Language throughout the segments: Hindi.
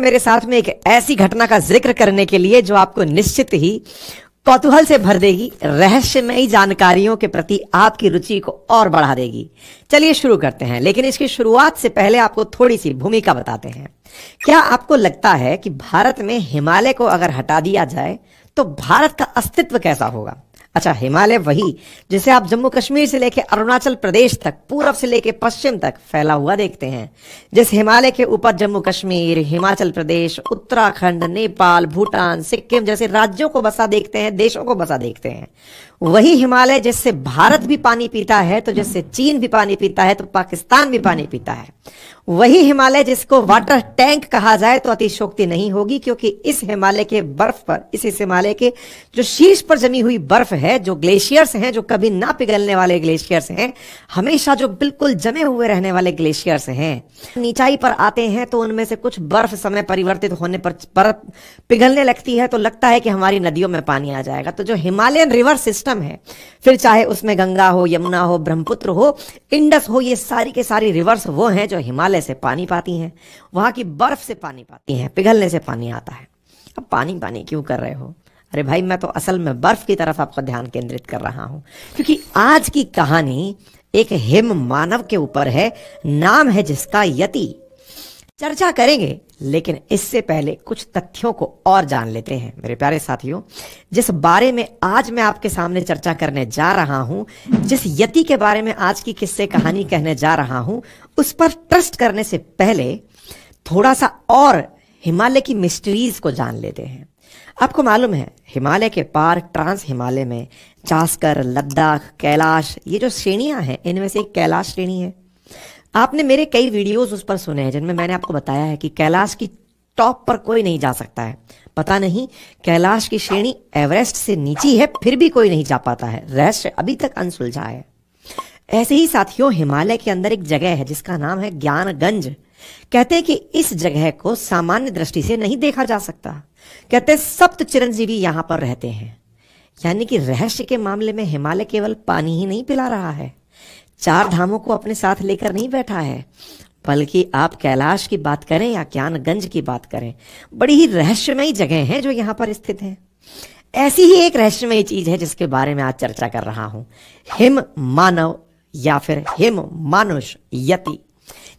मेरे साथ में एक ऐसी घटना का जिक्र करने के लिए जो आपको निश्चित ही कौतूहल से भर देगी, रहस्यमयी जानकारियों के प्रति आपकी रुचि को और बढ़ा देगी। चलिए शुरू करते हैं, लेकिन इसकी शुरुआत से पहले आपको थोड़ी सी भूमिका बताते हैं। क्या आपको लगता है कि भारत में हिमालय को अगर हटा दिया जाए तो भारत का अस्तित्व कैसा होगा? अच्छा, हिमालय वही जिसे आप जम्मू कश्मीर से लेकर अरुणाचल प्रदेश तक, पूरब से लेकर पश्चिम तक फैला हुआ देखते हैं। जिस हिमालय के ऊपर जम्मू कश्मीर, हिमाचल प्रदेश, उत्तराखंड, नेपाल, भूटान, सिक्किम जैसे राज्यों को बसा देखते हैं, देशों को बसा देखते हैं, वही हिमालय जिससे भारत भी पानी पीता है, तो जिससे चीन भी पानी पीता है, तो पाकिस्तान भी पानी पीता है। वही हिमालय जिसको वाटर टैंक कहा जाए तो अतिशयोक्ति नहीं होगी, क्योंकि इस हिमालय के बर्फ पर, इस हिमालय के जो शीर्ष पर जमी हुई बर्फ है, जो ग्लेशियर्स हैं, जो कभी ना पिघलने वाले ग्लेशियर्स हैं, हमेशा जो बिल्कुल जमे हुए रहने वाले ग्लेशियर्स हैं, नीचाई पर आते हैं तो उनमें से कुछ बर्फ समय परिवर्तित होने पर बर्फ पिघलने लगती है, तो लगता है कि हमारी नदियों में पानी आ जाएगा। तो जो हिमालयन रिवर सिस्टम है, फिर चाहे उसमें गंगा हो, यमुना हो, ब्रह्मपुत्र हो, इंडस हो, ये सारी के सारी रिवर्स वो हैं जो हिमालय से पानी पाती हैं, वहां की बर्फ से पानी पाती हैं, पिघलने से पानी आता है। अब पानी पानी क्यों कर रहे हो? अरे भाई, मैं तो असल में बर्फ की तरफ आपका ध्यान केंद्रित कर रहा हूं, क्योंकि आज की कहानी एक हिम मानव के ऊपर है, नाम है जिसका यति। चर्चा करेंगे, लेकिन इससे पहले कुछ तथ्यों को और जान लेते हैं। मेरे प्यारे साथियों, जिस बारे में आज मैं आपके सामने चर्चा करने जा रहा हूं, जिस यति के बारे में आज की किस्से कहानी कहने जा रहा हूं, उस पर ट्रस्ट करने से पहले थोड़ा सा और हिमालय की मिस्ट्रीज को जान लेते हैं। आपको मालूम है, हिमालय के पार ट्रांस हिमालय में जास्कर, लद्दाख, कैलाश, ये जो श्रेणियां हैं, इनमें से एक कैलाश श्रेणी है। आपने मेरे कई वीडियोस उस पर सुने हैं जिनमें मैंने आपको बताया है कि कैलाश की टॉप पर कोई नहीं जा सकता है। पता नहीं कैलाश की श्रेणी एवरेस्ट से नीची है, फिर भी कोई नहीं जा पाता है। रहस्य अभी तक अनसुलझा है। ऐसे ही साथियों, हिमालय के अंदर एक जगह है जिसका नाम है ज्ञानगंज। कहते हैं कि इस जगह को सामान्य दृष्टि से नहीं देखा जा सकता। कहते हैं सप्त चिरंजीवी यहां पर रहते हैं, यानी कि रहस्य के मामले में हिमालय केवल पानी ही नहीं पिला रहा है, चार धामों को अपने साथ लेकर नहीं बैठा है, बल्कि आप कैलाश की बात करें या ज्ञानगंज की बात करें, बड़ी ही रहस्यमयी जगह हैं जो यहां पर स्थित हैं। ऐसी ही एक रहस्यमयी चीज है जिसके बारे में आज चर्चा कर रहा हूं, हिम मानव या फिर हिम मानुष यति।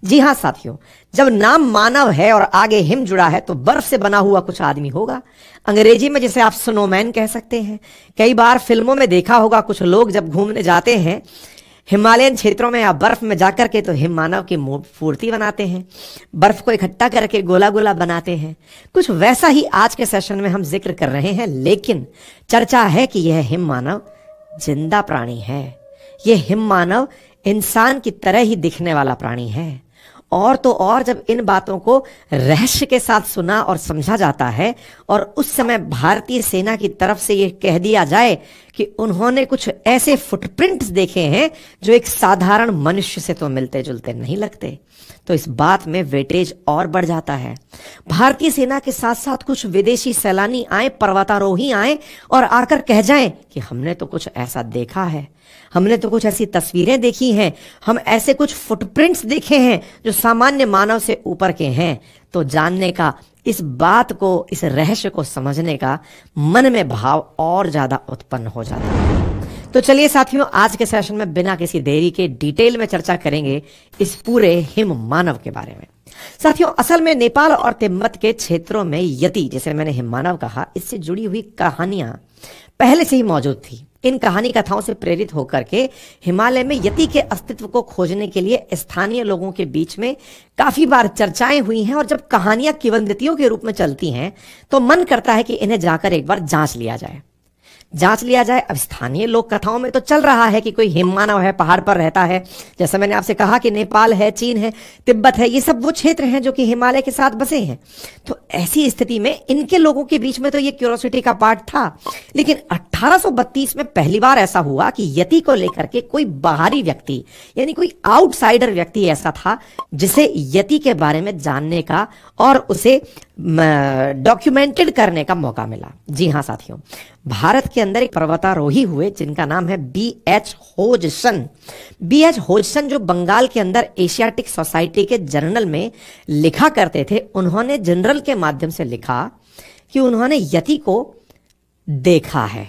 जी हाँ साथियों, जब नाम मानव है और आगे हिम जुड़ा है तो बर्फ से बना हुआ कुछ आदमी होगा। अंग्रेजी में जिसे आप स्नोमैन कह सकते हैं। कई बार फिल्मों में देखा होगा, कुछ लोग जब घूमने जाते हैं हिमालयन क्षेत्रों में या बर्फ में जाकर के, तो हिम मानव की मूर्ति बनाते हैं, बर्फ को इकट्ठा करके गोला गोला बनाते हैं। कुछ वैसा ही आज के सेशन में हम जिक्र कर रहे हैं, लेकिन चर्चा है कि यह हिम मानव जिंदा प्राणी है। यह हिम मानव इंसान की तरह ही दिखने वाला प्राणी है। और तो और जब इन बातों को रहस्य के साथ सुना और समझा जाता है, और उस समय भारतीय सेना की तरफ से यह कह दिया जाए कि उन्होंने कुछ ऐसे फुटप्रिंट्स देखे हैं जो एक साधारण मनुष्य से तो मिलते जुलते नहीं लगते, तो इस बात में वेटेज और बढ़ जाता है। भारतीय सेना के साथ साथ कुछ विदेशी सैलानी आए, पर्वतारोही आए और आकर कह जाएं कि हमने तो कुछ ऐसा देखा है, हमने तो कुछ ऐसी तस्वीरें देखी हैं, हम ऐसे कुछ फुटप्रिंट्स देखे हैं जो सामान्य मानव से ऊपर के हैं, तो जानने का, इस बात को, इस रहस्य को समझने का मन में भाव और ज्यादा उत्पन्न हो जाता है। तो चलिए साथियों, आज के सेशन में बिना किसी देरी के डिटेल में चर्चा करेंगे इस पूरे हिम मानव के बारे में। साथियों, असल में नेपाल और तिब्बत के क्षेत्रों में यति, जिसे मैंने हिम मानव कहा, इससे जुड़ी हुई कहानियां पहले से ही मौजूद थी। इन कहानी कथाओं से प्रेरित होकर के हिमालय में यति के अस्तित्व को खोजने के लिए स्थानीय लोगों के बीच में काफी बार चर्चाएं हुई हैं, और जब कहानियां किंवदंतियों के रूप में चलती हैं तो मन करता है कि इन्हें जाकर एक बार जांच लिया जाए। अब स्थानीय लोक कथाओं में तो चल रहा है कि कोई हिम मानव है, पहाड़ पर रहता है। जैसे मैंने आपसे कहा कि नेपाल है, चीन है, तिब्बत है, ये सब वो क्षेत्र हैं जो कि हिमालय के साथ बसे हैं। तो ऐसी स्थिति में इनके लोगों के बीच में तो ये क्यूरियोसिटी का पार्ट था, लेकिन 1832 में पहली बार ऐसा हुआ कि यति को लेकर के कोई बाहरी व्यक्ति, यानी कोई आउटसाइडर व्यक्ति ऐसा था जिसे यति के बारे में जानने का और उसे डॉक्यूमेंटेड करने का मौका मिला। जी हाँ साथियों, भारत के अंदर एक पर्वतारोही हुए जिनका नाम है B.H. होजसन। B.H. होजसन जो बंगाल के अंदर एशियाटिक सोसाइटी के जर्नल में लिखा करते थे, उन्होंने जनरल के माध्यम से लिखा कि उन्होंने यति को देखा है।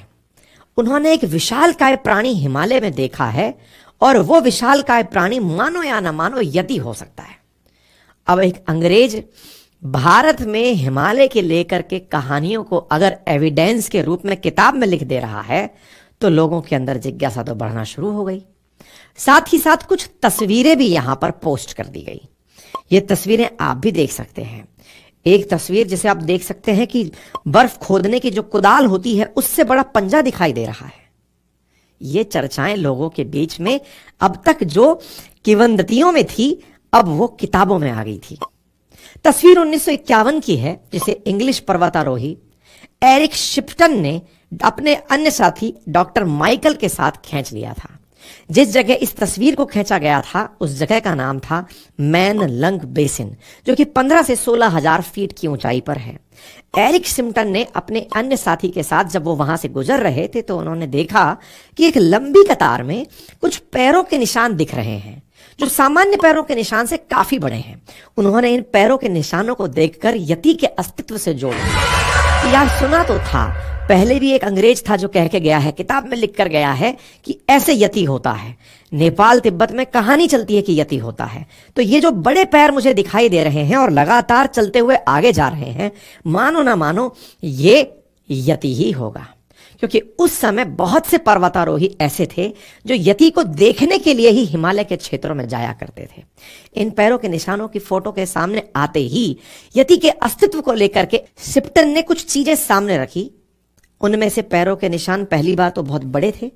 उन्होंने एक विशालकाय प्राणी हिमालय में देखा है और वो विशालकाय प्राणी मानो या ना मानो यति हो सकता है। अब एक अंग्रेज भारत में हिमालय के लेकर के कहानियों को अगर एविडेंस के रूप में किताब में लिख दे रहा है तो लोगों के अंदर जिज्ञासा तो बढ़ना शुरू हो गई। साथ ही साथ कुछ तस्वीरें भी यहां पर पोस्ट कर दी गई। ये तस्वीरें आप भी देख सकते हैं। एक तस्वीर जिसे आप देख सकते हैं कि बर्फ खोदने की जो कुदाल होती है उससे बड़ा पंजा दिखाई दे रहा है। ये चर्चाएं लोगों के बीच में अब तक जो किंवदंतियों में थी, अब वो किताबों में आ गई थी। तस्वीर 1951 की है, जिसे इंग्लिश पर्वतारोही एरिक शिप्टन ने अपने अन्य साथी डॉक्टर माइकल के साथ खींच लिया था। जिस जगह इस तस्वीर को खींचा गया था उस जगह का नाम था मैन लंग बेसिन, जो कि 15 से 16,000 फीट की ऊंचाई पर है। एरिक शिप्टन ने अपने अन्य साथी के साथ जब वो वहां से गुजर रहे थे तो उन्होंने देखा कि एक लंबी कतार में कुछ पैरों के निशान दिख रहे हैं जो सामान्य पैरों के निशान से काफी बड़े हैं। उन्होंने इन पैरों के निशानों को देखकर यति के अस्तित्व से जोड़ दिया। यार सुना तो था, पहले भी एक अंग्रेज था जो कह के गया है, किताब में लिख कर गया है कि ऐसे यति होता है। नेपाल तिब्बत में कहानी चलती है कि यति होता है। तो ये जो बड़े पैर मुझे दिखाई दे रहे हैं और लगातार चलते हुए आगे जा रहे हैं, मानो ना मानो ये यति ही होगा, क्योंकि उस समय बहुत से पर्वतारोही ऐसे थे जो यति को देखने के लिए ही हिमालय के क्षेत्रों में जाया करते थे। इन पैरों के निशानों की फोटो के सामने आते ही यति के अस्तित्व को लेकर के शिप्टन ने कुछ चीजें सामने रखी। उनमें से पैरों के निशान पहली बार तो बहुत बड़े थे,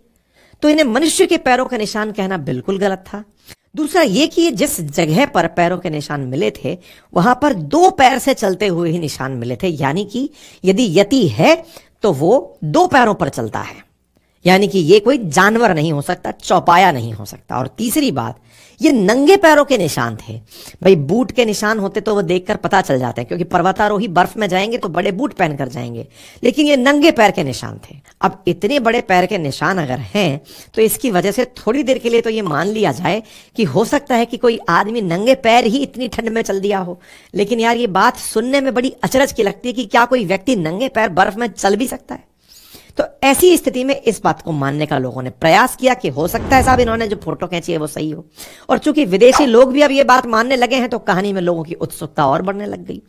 तो इन्हें मनुष्य के पैरों के निशान कहना बिल्कुल गलत था। दूसरा ये कि जिस जगह पर पैरों के निशान मिले थे वहां पर 2 पैर से चलते हुए ही निशान मिले थे, यानी कि यदि यति है तो वो 2 पैरों पर चलता है, यानी कि ये कोई जानवर नहीं हो सकता, चौपाया नहीं हो सकता। और तीसरी बात, ये नंगे पैरों के निशान थे। भाई बूट के निशान होते तो वो देखकर पता चल जाते हैं, क्योंकि पर्वतारोही बर्फ में जाएंगे तो बड़े बूट पहनकर जाएंगे, लेकिन ये नंगे पैर के निशान थे। अब इतने बड़े पैर के निशान अगर हैं तो इसकी वजह से थोड़ी देर के लिए तो ये मान लिया जाए कि हो सकता है कि कोई आदमी नंगे पैर ही इतनी ठंड में चल दिया हो। लेकिन यार ये बात सुनने में बड़ी अचरज की लगती है कि क्या कोई व्यक्ति नंगे पैर बर्फ में चल भी सकता है। तो ऐसी स्थिति में इस बात को मानने का लोगों ने प्रयास किया कि हो सकता है साहब इन्होंने जो फोटो खींची है वो सही हो। और चूंकि विदेशी लोग भी अब ये बात मानने लगे हैं तो कहानी में लोगों की उत्सुकता और बढ़ने लग गई।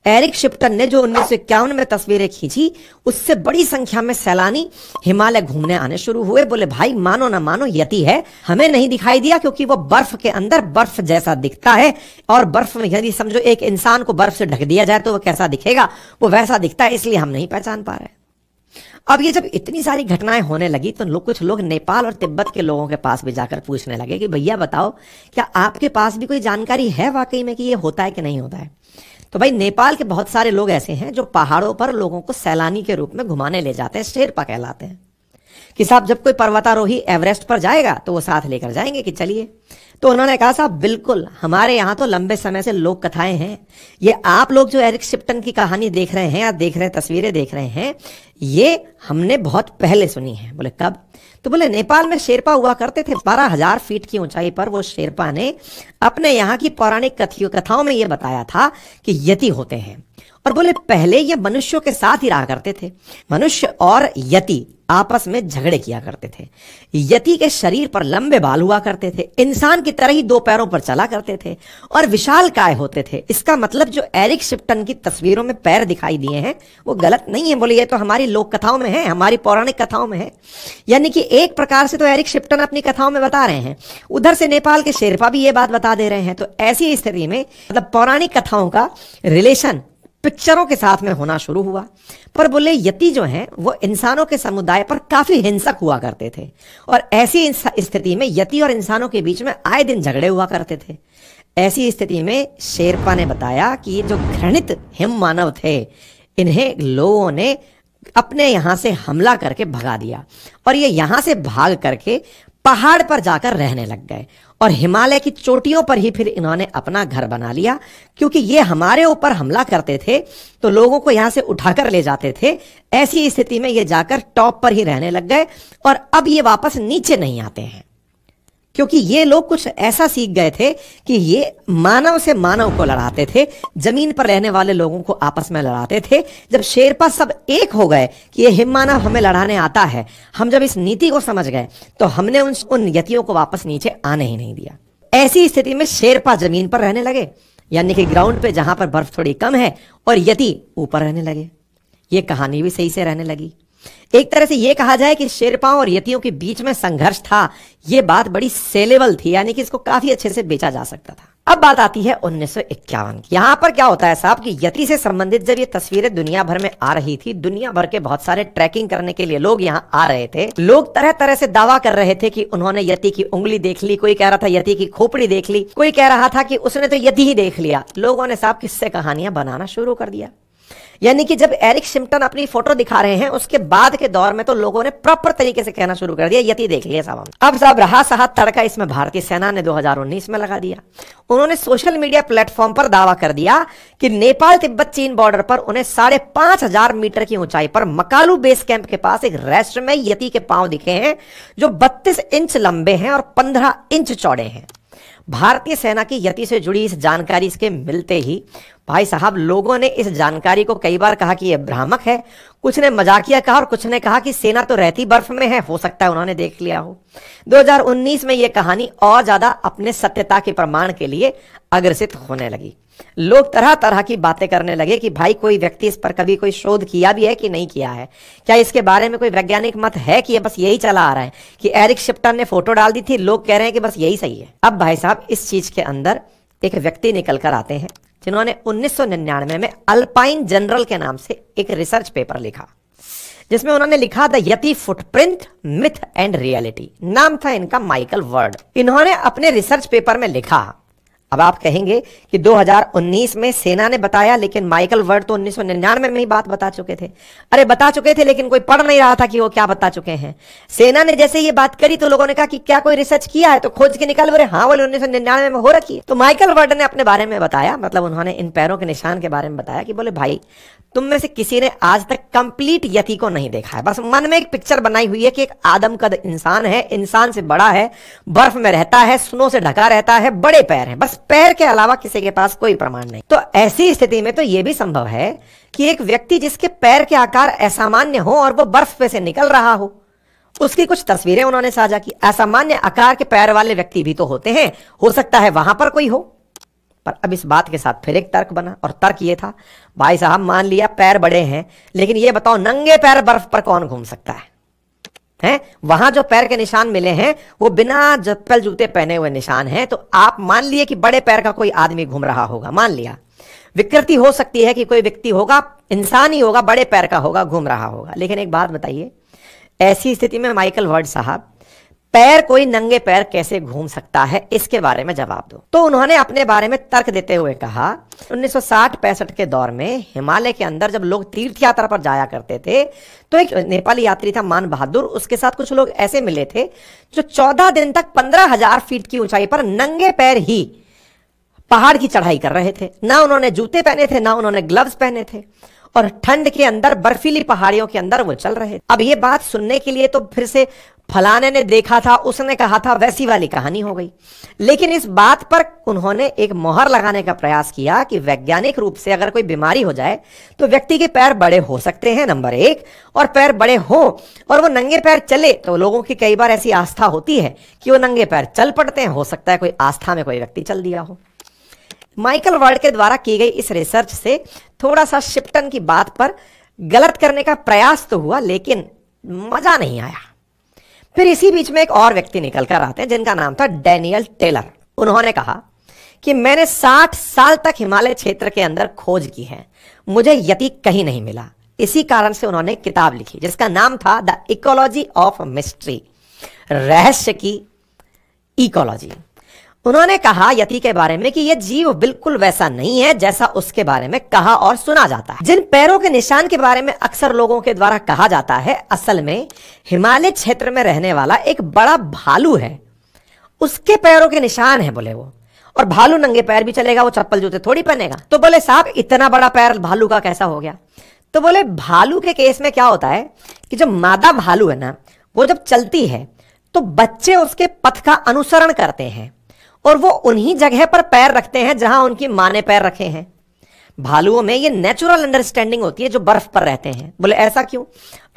एरिक शिप्टन ने जो 1951 में तस्वीरें खींची उससे बड़ी संख्या में सैलानी हिमालय घूमने आने शुरू हुए। बोले भाई मानो ना मानो यति है, हमें नहीं दिखाई दिया क्योंकि वो बर्फ के अंदर बर्फ जैसा दिखता है, और बर्फ में यदि समझो एक इंसान को बर्फ से ढक दिया जाए तो वो कैसा दिखेगा, वो वैसा दिखता है, इसलिए हम नहीं पहचान पा रहे। अब ये जब इतनी सारी घटनाएं होने लगी तो कुछ लोग नेपाल और तिब्बत के लोगों के पास भी जाकर पूछने लगे कि भैया बताओ क्या आपके पास भी कोई जानकारी है वाकई में कि ये होता है कि नहीं होता है। तो भाई नेपाल के बहुत सारे लोग ऐसे हैं जो पहाड़ों पर लोगों को सैलानी के रूप में घुमाने ले जाते हैं, शेरपा कहलाते हैं। कि साहब जब कोई पर्वतारोही एवरेस्ट पर जाएगा तो वो साथ लेकर जाएंगे कि चलिए। तो उन्होंने कहा साहब बिल्कुल, हमारे यहाँ तो लंबे समय से लोक कथाएं हैं। ये आप लोग जो एरिक शिप्टन की कहानी देख रहे हैं या देख रहे हैं, तस्वीरें देख रहे हैं, ये हमने बहुत पहले सुनी है। बोले कब? तो बोले नेपाल में शेरपा हुआ करते थे, 12,000 फीट की ऊंचाई पर वो शेरपा ने अपने यहाँ की पौराणिक कथाओं में ये बताया था कि यति होते हैं। और बोले पहले ये मनुष्यों के साथ ही रहा करते थे, मनुष्य और यति आपस में झगड़े किया करते थे। यति के शरीर पर लंबे बाल हुआ करते थे, इंसान की तरह ही 2 पैरों पर चला करते थे और विशाल काय होते थे। इसका मतलब जो एरिक शिप्टन की तस्वीरों में पैर दिखाई दिए हैं वो गलत नहीं है। बोले ये तो हमारी लोक कथाओं में है, हमारी पौराणिक कथाओं में है। यानी कि एक प्रकार से तो एरिक शिप्टन अपनी कथाओं में बता रहे हैं, उधर से नेपाल के शेरपा भी ये बात बता दे रहे हैं। तो ऐसी स्थिति में मतलब पौराणिक कथाओं का रिलेशन पिक्चरों के साथ में होना शुरू हुआ। पर बोले यति जो हैं वो इंसानों के समुदाय पर काफी हिंसक हुआ करते थे और ऐसी स्थिति में यति और इंसानों के बीच में आए दिन झगड़े हुआ करते थे। ऐसी स्थिति में शेरपा ने बताया कि ये जो घृणित हिम मानव थे, इन्हें लोगों ने अपने यहां से हमला करके भगा दिया और ये यहां से भाग करके पहाड़ पर जाकर रहने लग गए और हिमालय की चोटियों पर ही फिर इन्होंने अपना घर बना लिया, क्योंकि ये हमारे ऊपर हमला करते थे तो लोगों को यहां से उठाकर ले जाते थे। ऐसी स्थिति में ये जाकर टॉप पर ही रहने लग गए और अब ये वापस नीचे नहीं आते हैं, क्योंकि ये लोग कुछ ऐसा सीख गए थे कि ये मानव से मानव को लड़ाते थे, जमीन पर रहने वाले लोगों को आपस में लड़ाते थे। जब शेरपा सब एक हो गए कि ये हिम मानव हमें लड़ाने आता है, हम जब इस नीति को समझ गए तो हमने उन यतियों को वापस नीचे आने ही नहीं दिया। ऐसी स्थिति में शेरपा जमीन पर रहने लगे, यानी कि ग्राउंड पे जहां पर बर्फ थोड़ी कम है, और यति ऊपर रहने लगे। ये कहानी भी सही से रहने लगी। एक तरह से यह कहा जाए कि शेरपाओं और यतियों के बीच में संघर्ष था। यह बात बड़ी सेलेबल थी, यानी कि इसको काफी अच्छे से बेचा जा सकता था। अब बात आती है 1951 की। यहां पर क्या होता है साहब कि यति से संबंधित जब ये तस्वीरें दुनिया भर में आ रही थी, दुनिया भर के बहुत सारे ट्रैकिंग करने के लिए लोग यहां आ रहे थे। लोग तरह तरह से दावा कर रहे थे कि उन्होंने यति की उंगली देख ली, कोई कह रहा था यति की खोपड़ी देख ली, कोई कह रहा था कि उसने तो यति ही देख लिया। लोगों ने साहब किस्से कहानियां बनाना शुरू कर दिया। यानी कि जब एरिक शिम्पटन अपनी फोटो दिखा रहे हैं, उसके बाद के दौर में तो लोगों ने प्रॉपर तरीके से कहना शुरू कर दिया यति देख लिया साहब। अब साहब रहा सहा तड़का इसमें भारतीय सेना ने 2019 में लगा दिया। उन्होंने सोशल मीडिया प्लेटफॉर्म पर दावा कर दिया कि नेपाल तिब्बत चीन बॉर्डर पर उन्हें 5,500 मीटर की ऊंचाई पर मकालू बेस कैंप के पास एक रहस्यमय यति के पांव दिखे हैं, जो 32 इंच लंबे हैं और 15 इंच चौड़े हैं। भारतीय सेना की यति से जुड़ी इस जानकारी इसके मिलते ही भाई साहब लोगों ने इस जानकारी को कई बार कहा कि यह भ्रामक है, कुछ ने मजाकिया कहा और कुछ ने कहा कि सेना तो रहती बर्फ में है, हो सकता है उन्होंने देख लिया हो। 2019 में यह कहानी और ज्यादा अपने सत्यता के प्रमाण के लिए अग्रसित होने लगी। लोग तरह तरह की बातें करने लगे कि भाई कोई व्यक्ति इस पर कभी कोई शोध किया भी है कि नहीं किया है, क्या इसके बारे में कोई वैज्ञानिक मत है कि ये बस यही चला आ रहा है कि एरिक शिप्टन ने फोटो डाल दी थी, लोग कह रहे हैं कि बस यही सही है। अब भाई साहब इस चीज के अंदर एक व्यक्ति निकल कर आते हैं जिन्होंने 1999 में अल्पाइन जनरल के नाम से एक रिसर्च पेपर लिखा, जिसमें उन्होंने लिखा the yeti footprint myth and reality. नाम था इनका माइकल वर्ड। इन्होंने अपने रिसर्च पेपर में लिखा, अब आप कहेंगे कि 2019 में सेना ने बताया, लेकिन माइकल वर्ड तो 1999 में ही बात बता चुके थे। अरे बता चुके थे, लेकिन कोई पढ़ नहीं रहा था कि वो क्या बता चुके हैं। सेना ने जैसे ये बात करी तो लोगों ने कहा कि क्या कोई रिसर्च किया है, तो खोज के निकाल, बोले हाँ, बोले 1999 में हो रखी है। तो माइकल वर्ड ने अपने बारे में बताया, मतलब उन्होंने इन पैरों के निशान के बारे में बताया कि बोले भाई तुम में से किसी ने आज तक कंप्लीट यति को नहीं देखा है, बस मन में एक पिक्चर बनाई हुई है कि एक आदमकद इंसान है, इंसान से बड़ा है, बर्फ में रहता है, स्नो से ढका रहता है, बड़े पैर हैं, बस पैर के अलावा किसी के पास कोई प्रमाण नहीं। तो ऐसी स्थिति में तो यह भी संभव है कि एक व्यक्ति जिसके पैर के आकार असामान्य हो और वो बर्फ पे से निकल रहा हो, उसकी कुछ तस्वीरें उन्होंने साझा की। असामान्य आकार के पैर वाले व्यक्ति भी तो होते हैं, हो सकता है वहां पर कोई हो। पर अब इस बात के साथ फिर एक तर्क बना, और तर्क ये था भाई साहब मान लिया पैर बड़े हैं, लेकिन ये बताओ नंगे पैर बर्फ पर कौन घूम सकता है? वहां जो पैर के निशान मिले हैं वो बिना चप्पल जूते पहने हुए निशान हैं। तो आप मान लिए कि बड़े पैर का कोई आदमी घूम रहा होगा, मान लिया विकृति हो सकती है कि कोई व्यक्ति होगा, इंसान ही होगा, बड़े पैर का होगा, घूम रहा होगा। लेकिन एक बात बताइए, ऐसी स्थिति में माइकल वर्ड साहब पैर कोई नंगे पैर कैसे घूम सकता है, इसके बारे में जवाब दो। तो उन्होंने अपने बारे में तर्क देते हुए कहा 1960-65 के दौर में हिमालय के अंदर जब लोग तीर्थ यात्रा पर जाया करते थे तो एक नेपाली यात्री था मान बहादुर, उसके साथ कुछ लोग ऐसे मिले थे जो 14 दिन तक 15,000 फीट की ऊंचाई पर नंगे पैर ही पहाड़ की चढ़ाई कर रहे थे। ना उन्होंने जूते पहने थे, ना उन्होंने ग्लव्स पहने थे, और ठंड के अंदर बर्फीली पहाड़ियों के अंदर वो चल रहे थे। अब ये बात सुनने के लिए तो फिर से फलाने ने देखा था, उसने कहा था, वैसी वाली कहानी हो गई। लेकिन इस बात पर उन्होंने एक मोहर लगाने का प्रयास किया कि वैज्ञानिक रूप से अगर कोई बीमारी हो जाए तो व्यक्ति के पैर बड़े हो सकते हैं, नंबर 1, और पैर बड़े हो और वो नंगे पैर चले तो लोगों की कई बार ऐसी आस्था होती है कि वो नंगे पैर चल पड़ते हैं। हो सकता है कोई आस्था में कोई व्यक्ति चल दिया हो। माइकल वर्ड के द्वारा की गई इस रिसर्च से थोड़ा सा शिप्टन की बात पर गलत करने का प्रयास तो हुआ, लेकिन मजा नहीं आया। फिर इसी बीच में एक और व्यक्ति निकल कर आते हैं जिनका नाम था डैनियल टेलर। उन्होंने कहा कि मैंने 60 साल तक हिमालय क्षेत्र के अंदर खोज की है, मुझे यति कहीं नहीं मिला। इसी कारण से उन्होंने किताब लिखी जिसका नाम था द इकोलॉजी ऑफ मिस्ट्री, रहस्य की इकोलॉजी। उन्होंने कहा यति के बारे में कि यह जीव बिल्कुल वैसा नहीं है जैसा उसके बारे में कहा और सुना जाता है। जिन पैरों के निशान के बारे में अक्सर लोगों के द्वारा कहा जाता है, असल में हिमालय क्षेत्र में रहने वाला एक बड़ा भालू है, उसके पैरों के निशान है बोले वो। और भालू नंगे पैर भी चलेगा, वो चप्पल जूते थोड़ी पहनेगा। तो बोले साहब इतना बड़ा पैर भालू का कैसा हो गया? तो बोले भालू के केस में क्या होता है कि जो मादा भालू है ना, वो जब चलती है तो बच्चे उसके पथ का अनुसरण करते हैं और वो उन्हीं जगह पर पैर रखते हैं जहां उनकी मां ने पैर रखे हैं। भालुओं में ये नेचुरल अंडरस्टैंडिंग होती है जो बर्फ पर रहते हैं। बोले ऐसा क्यों?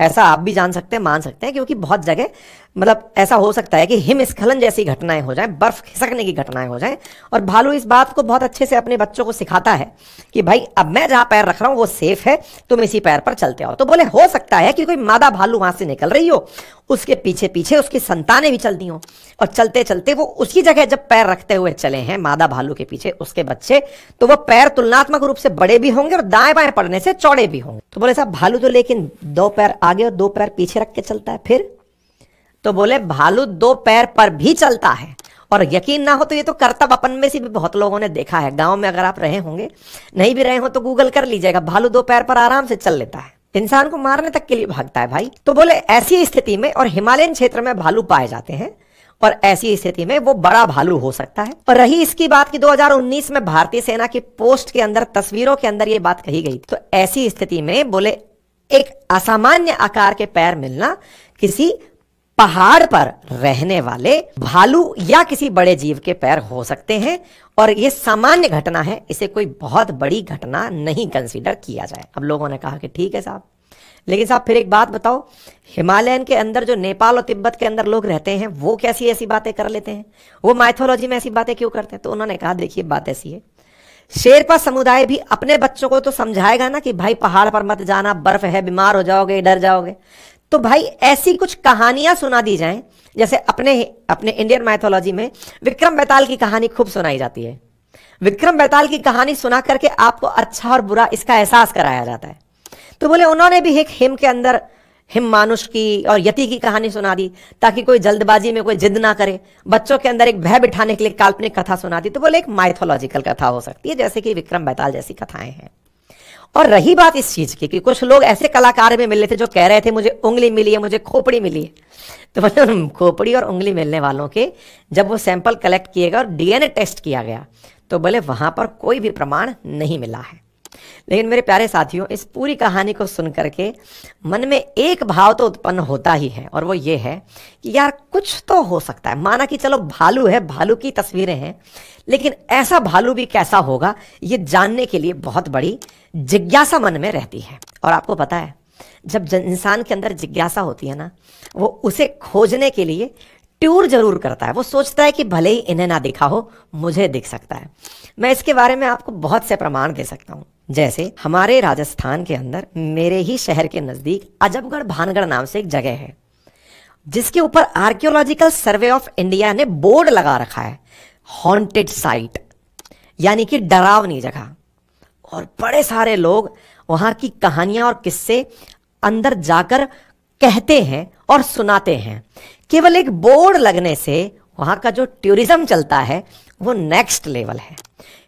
ऐसा आप भी जान सकते हैं, मान सकते हैं, क्योंकि बहुत जगह मतलब ऐसा हो सकता है कि हिमस्खलन जैसी घटनाएं हो जाएं, बर्फ खिसकने की घटनाएं हो जाएं, और भालू इस बात को बहुत अच्छे से अपने बच्चों को सिखाता है कि भाई अब मैं जहां पैर रख रहा हूं वो सेफ है, तुम इसी पैर पर चलते आओ। तो बोले हो सकता है कि कोई मादा भालू वहां से निकल रही हो, उसके पीछे पीछे उसकी संतानें भी चलती हों, और चलते चलते वो उसी जगह जब पैर रखते हुए चले हैं मादा भालू के पीछे उसके बच्चे, तो वो पैर तुलनात्मक रूप से बड़े भी होंगे और दाएं बाएं पड़ने से चौड़े भी होंगे। तो बोले साहब भालू तो लेकिन 2 पैर आगे और 2 पैर पीछे रख के चलता है, फिर? तो बोले भालू 2 पैर पर भी चलता है, और यकीन ना हो तो ये तो कर्तव्य अपन में से भी बहुत लोगों ने देखा है। गांव में अगर आप रहे होंगे, नहीं भी रहे हो तो गूगल कर लीजिएगा, भालू 2 पैर पर आराम से चल लेता है, इंसान को मारने तक के लिए भागता है भाई। तो बोले ऐसी स्थिति में, और हिमालयन क्षेत्र में भालू पाए जाते हैं, और ऐसी स्थिति में वो बड़ा भालू हो सकता है। और रही इसकी बात की 2019 में भारतीय सेना की पोस्ट के अंदर तस्वीरों के अंदर ये बात कही गई, तो ऐसी स्थिति में बोले एक असामान्य आकार के पैर मिलना किसी पहाड़ पर रहने वाले भालू या किसी बड़े जीव के पैर हो सकते हैं, और यह सामान्य घटना है, इसे कोई बहुत बड़ी घटना नहीं कंसीडर किया जाए। अब लोगों ने कहा कि ठीक है साहब, लेकिन साहब फिर एक बात बताओ, हिमालयन के अंदर जो नेपाल और तिब्बत के अंदर लोग रहते हैं वो कैसी ऐसी बातें कर लेते हैं, वो माइथोलॉजी में ऐसी बातें क्यों करते हैं? तो उन्होंने कहा देखिए बात ऐसी है, शेरपा समुदाय भी अपने बच्चों को तो समझाएगा ना कि भाई पहाड़ पर मत जाना, बर्फ है, बीमार हो जाओगे, डर जाओगे। तो भाई ऐसी कुछ कहानियां सुना दी जाएं, जैसे अपने इंडियन माइथोलॉजी में विक्रम बेताल की कहानी खूब सुनाई जाती है। विक्रम बेताल की कहानी सुना करके आपको अच्छा और बुरा इसका एहसास कराया जाता है। तो बोले उन्होंने भी एक हिम के अंदर हिम मानुष की और यति की कहानी सुना दी, ताकि कोई जल्दबाजी में कोई जिद ना करे, बच्चों के अंदर एक भय बिठाने के लिए काल्पनिक कथा सुना दी। तो बोले एक माइथोलॉजिकल कथा हो सकती है, जैसे कि विक्रम बेताल जैसी कथाएं हैं। और रही बात इस चीज की कि कुछ लोग ऐसे कलाकार में मिले थे जो कह रहे थे मुझे उंगली मिली है, मुझे खोपड़ी मिली है। तो मतलब खोपड़ी और उंगली मिलने वालों के जब वो सैंपल कलेक्ट किए गए और डीएनए टेस्ट किया गया, तो बोले वहां पर कोई भी प्रमाण नहीं मिला है। लेकिन मेरे प्यारे साथियों, इस पूरी कहानी को सुन करके मन में एक भाव तो उत्पन्न होता ही है, और वो ये है कि यार कुछ तो हो सकता है। माना कि चलो भालू है, भालू की तस्वीरें हैं, लेकिन ऐसा भालू भी कैसा होगा ये जानने के लिए बहुत बड़ी जिज्ञासा मन में रहती है। और आपको पता है, जब इंसान के अंदर जिज्ञासा होती है ना, वो उसे खोजने के लिए टूर जरूर करता है। वो सोचता है कि भले ही इन्हें ना दिखा हो, मुझे दिख सकता है। मैं इसके बारे में आपको बहुत से प्रमाण दे सकता हूं। जैसे हमारे राजस्थान के अंदर मेरे ही शहर के नजदीक अजबगढ़ भानगढ़ नाम से एक जगह है, जिसके ऊपर आर्कियोलॉजिकल सर्वे ऑफ इंडिया ने बोर्ड लगा रखा है, हॉन्टेड साइट, यानी कि डरावनी जगह। और बड़े सारे लोग वहां की कहानियां और किस्से अंदर जाकर कहते हैं और सुनाते हैं। केवल एक बोर्ड लगने से वहां का जो टूरिज्म चलता है वो नेक्स्ट लेवल है।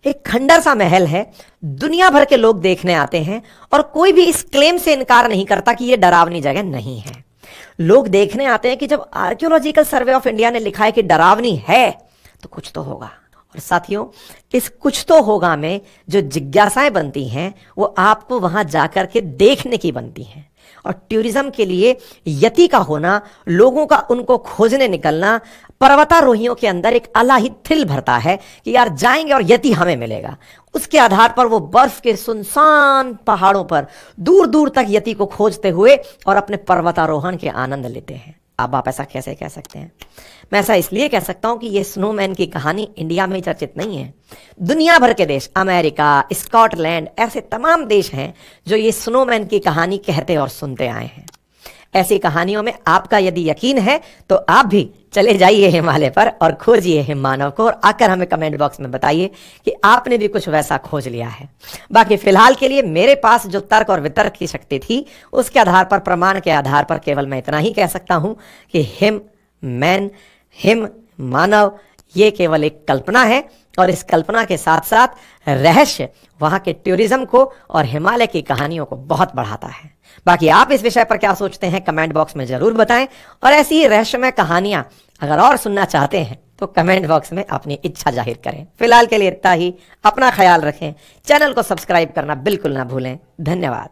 एक खंडर सा महल है, दुनिया भर के लोग देखने आते हैं, और कोई भी इस क्लेम से इनकार नहीं करता कि ये डरावनी जगह नहीं है। लोग देखने आते हैं कि जब आर्कियोलॉजिकल सर्वे ऑफ इंडिया ने लिखा है कि डरावनी है, तो कुछ तो होगा। और साथियों, इस कुछ तो होगा में जो जिज्ञासाएं बनती हैं वो आपको वहां जाकर के देखने की बनती हैं। और टूरिज्म के लिए यति का होना, लोगों का उनको खोजने निकलना, पर्वतारोहियों के अंदर एक अलग ही थ्रिल भरता है कि यार जाएंगे और यति हमें मिलेगा। उसके आधार पर वो बर्फ के सुनसान पहाड़ों पर दूर दूर तक यति को खोजते हुए और अपने पर्वतारोहण के आनंद लेते हैं। अब आप ऐसा कैसे कह सकते हैं? मैं ऐसा इसलिए कह सकता हूं कि ये स्नोमैन की कहानी इंडिया में ही चर्चित नहीं है। दुनिया भर के देश, अमेरिका, स्कॉटलैंड, ऐसे तमाम देश हैं जो ये स्नोमैन की कहानी कहते और सुनते आए हैं। ऐसी कहानियों में आपका यदि यकीन है तो आप भी चले जाइए हिमालय पर और खोजिए हिम मानव को, और आकर हमें कमेंट बॉक्स में बताइए कि आपने भी कुछ वैसा खोज लिया है। बाकी फिलहाल के लिए मेरे पास जो तर्क और वितर्क की शक्ति थी, उसके आधार पर, प्रमाण के आधार पर केवल मैं इतना ही कह सकता हूं कि हिम मैन, हिम मानव ये केवल एक कल्पना है और इस कल्पना के साथ साथ रहस्य वहां के टूरिज्म को और हिमालय की कहानियों को बहुत बढ़ाता है। बाकी आप इस विषय पर क्या सोचते हैं कमेंट बॉक्स में जरूर बताएं और ऐसी ही रहस्यमय कहानियां अगर और सुनना चाहते हैं तो कमेंट बॉक्स में अपनी इच्छा जाहिर करें। फिलहाल के लिए इतना ही, अपना ख्याल रखें, चैनल को सब्सक्राइब करना बिल्कुल ना भूलें। धन्यवाद।